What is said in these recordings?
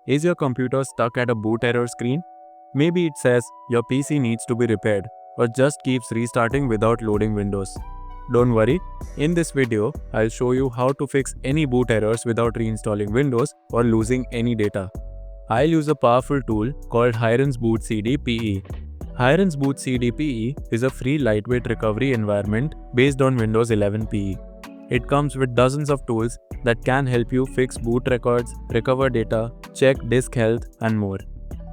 Is your computer stuck at a boot error screen? Maybe it says your PC needs to be repaired or just keeps restarting without loading Windows. Don't worry, in this video, I'll show you how to fix any boot errors without reinstalling Windows or losing any data. I'll use a powerful tool called Hiren's Boot CD PE. Hiren's Boot CD PE is a free lightweight recovery environment based on Windows 11 PE. It comes with dozens of tools that can help you fix boot records, recover data, check disk health, and more.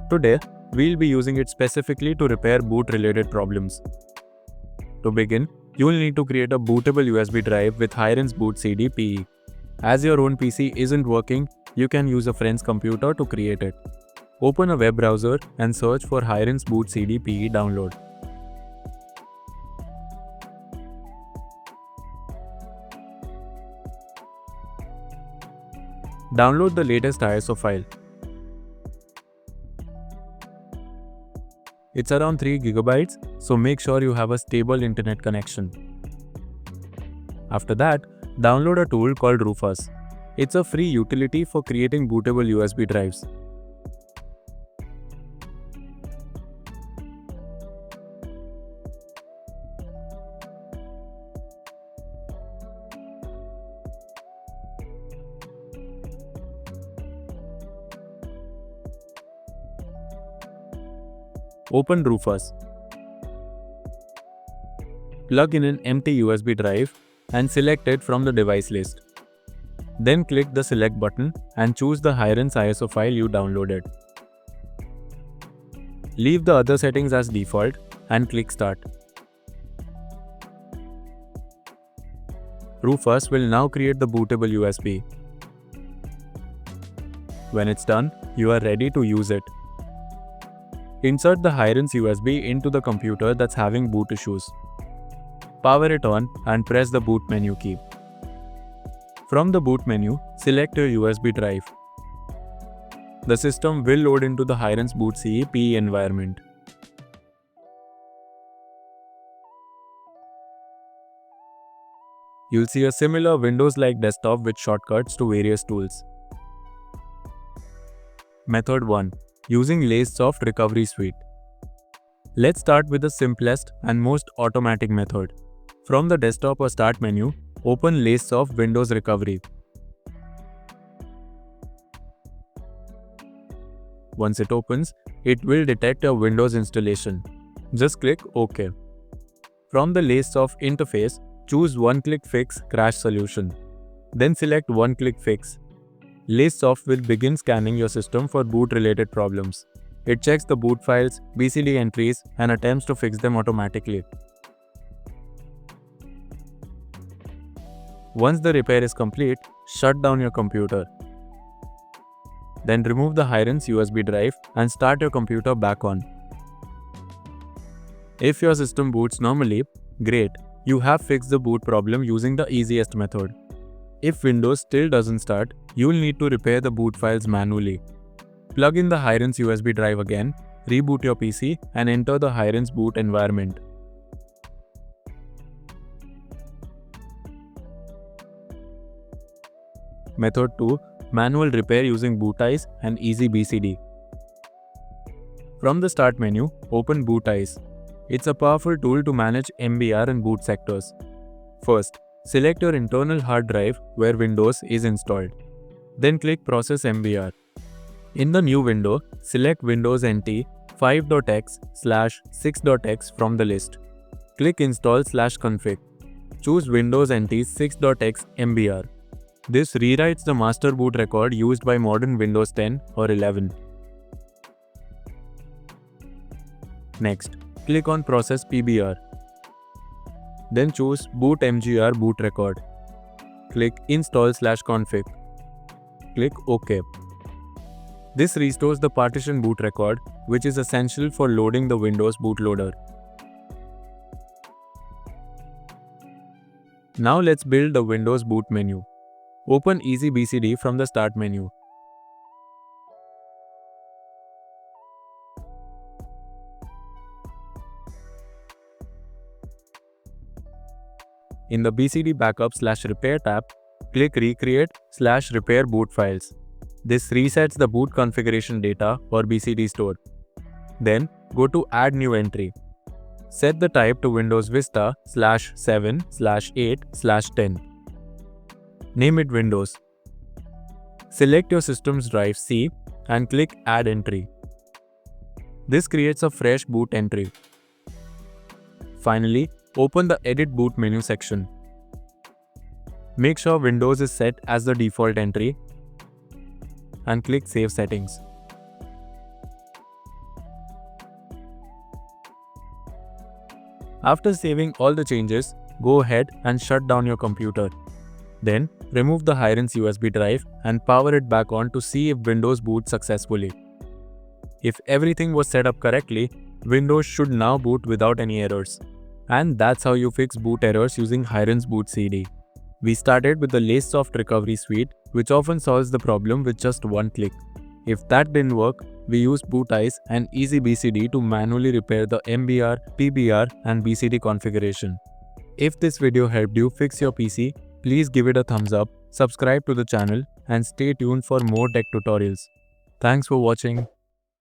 Today, we'll be using it specifically to repair boot-related problems. To begin, you'll need to create a bootable USB drive with Hiren's Boot CD PE. As your own PC isn't working, you can use a friend's computer to create it. Open a web browser and search for Hiren's Boot CD PE download. Download the latest ISO file. It's around 3 GB, so make sure you have a stable internet connection. After that, download a tool called Rufus. It's a free utility for creating bootable USB drives. Open Rufus. Plug in an empty USB drive and select it from the device list. Then click the select button and choose the Hiren's ISO file you downloaded. Leave the other settings as default and click Start. Rufus will now create the bootable USB. When it's done, you are ready to use it. Insert the Hiren's USB into the computer that's having boot issues. Power it on and press the boot menu key. From the boot menu, select your USB drive. The system will load into the Hiren's Boot CD PE environment. You'll see a similar Windows-like desktop with shortcuts to various tools. Method 1. Using LaceSoft Recovery Suite. Let's start with the simplest and most automatic method. From the desktop or start menu, open LaceSoft Windows Recovery. Once it opens, it will detect your Windows installation. Just click OK. From the LaceSoft interface, choose One-Click Fix Crash Solution. Then select One-Click Fix. LaceSoft will begin scanning your system for boot-related problems. It checks the boot files, BCD entries, and attempts to fix them automatically. Once the repair is complete, shut down your computer. Then remove the Hiren's USB drive and start your computer back on. If your system boots normally, great, you have fixed the boot problem using the easiest method. If Windows still doesn't start, you'll need to repair the boot files manually. Plug in the Hiren's USB drive again, reboot your PC, and enter the Hiren's boot environment. Method 2. Manual repair using Bootize and Easy BCD. From the Start menu, open Bootize. It's a powerful tool to manage MBR and boot sectors. First, select your internal hard drive where Windows is installed. Then click Process MBR. In the new window, select Windows NT 5.x/6.x from the list. Click Install/config. Choose Windows NT 6.x MBR. This rewrites the master boot record used by modern Windows 10 or 11. Next, click on Process PBR. Then choose Boot MGR boot record. Click Install/config. Click OK. This restores the partition boot record, which is essential for loading the Windows bootloader. Now let's build the Windows boot menu. Open Easy BCD from the Start menu. In the BCD Backup/Repair tab, click Recreate/Repair Boot Files. This resets the boot configuration data for BCD store. Then go to Add New Entry. Set the type to Windows Vista /7/8/10. Name it Windows. Select your system's drive C and click Add Entry. This creates a fresh boot entry. Finally, open the Edit Boot menu section. Make sure Windows is set as the default entry and click Save Settings. After saving all the changes, go ahead and shut down your computer. Then, remove the Hirens USB drive and power it back on to see if Windows boots successfully. If everything was set up correctly, Windows should now boot without any errors. And that's how you fix boot errors using Hirens Boot CD. We started with the LaceSoft Recovery Suite, which often solves the problem with just one click. If that didn't work, we used BootEyes and EasyBCD to manually repair the MBR, PBR and BCD configuration. If this video helped you fix your PC, please give it a thumbs up, subscribe to the channel and stay tuned for more tech tutorials. Thanks for watching.